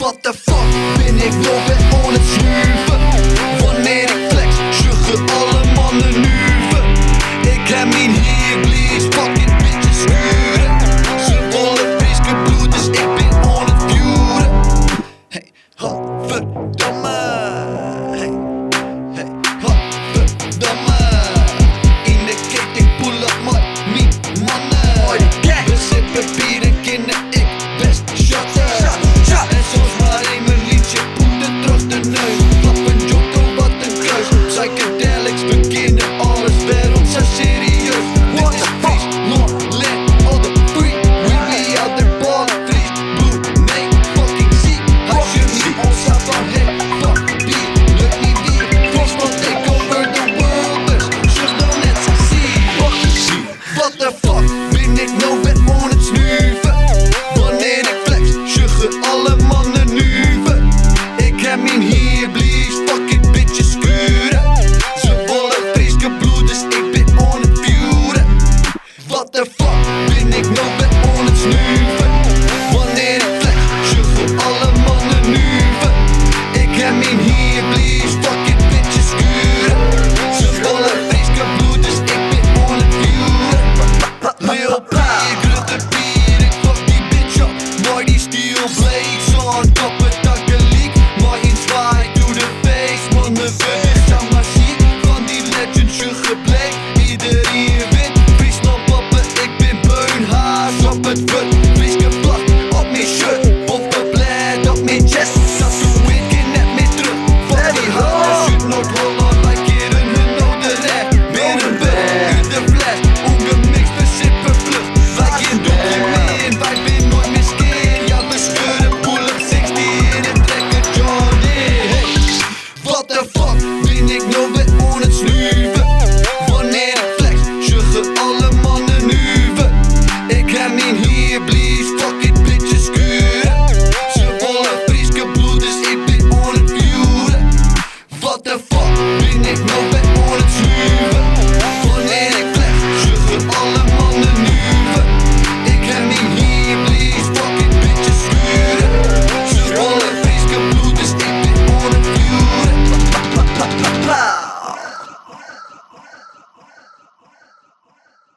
What the fuck ben ik nog weer aan het snuiven? Wanneer ik flex, schuggen alle mannen nuven. Ik heb mijn hier please, fucking bitches schuren. Ze willen friske bloed, dus ik ben aan het vuren. Hey, godverdamme. Hey, hey, godverdamme. In de cake, ik pull up maar mijn mannen. We sippen bier en kennen ik best shotten. En soms maar in mijn liedje poeten trots de neus. Klappen jotto, wat een keus. Psychedelics beginnen alles weer ons zo serieus. Dit is vies, long, let, all the free. We be out there ballen, vries, bloed, nee, fucking ziek. Als je niet ons zou van hey, fuck die, lukt niet weer. Vies, want ik over the world, dus zucht dan net zo zie. Fucking zie, what the fuck ben ik nou weer aan het snuiven? Wanneer ik flex, schuggen alle mannen nuven. Ik heb mijn hier please, fucking bitches skuren. Ze willen friske bloed, dus ik ben aan het vuren. What the fuck ben ik nou weer aan het snuiven? Wanneer ik flex, schuggen alle mannen nuven. Ik heb mijn hier please, fucking bitches skuren. Ze willen friske bloed, dus ik ben aan het vuren. Lil P, ik rut de bier, ik fuck die bitch up. Maar die steel blades on top het dakkeliek. Maar in zwaai, doe de face, man de gun is aan maar ziek. Van die legend schuggen bleek, iedereen wint. Friesland pappen, ik ben beunhaas op het fut. Friske vlag op mijn shirt, poppen blad op mijn chest. Dat doe ik in net mee terug. Van die halen, shoot Noord-Holland, like hier in hun nodenref. Binnenberg, uit de fles, ongemixt, we sippen vlug. Like in doekje meer, wij ben nooit meer skeer. Ja, we scheuren, pull up 16 en trekken John in. Hey, what the fuck ben ik nou weer aan het snuiven? Wanneer ik flex, schuggen alle mannen nuven. Ik heb mijn hier please, fucking bitches skuren.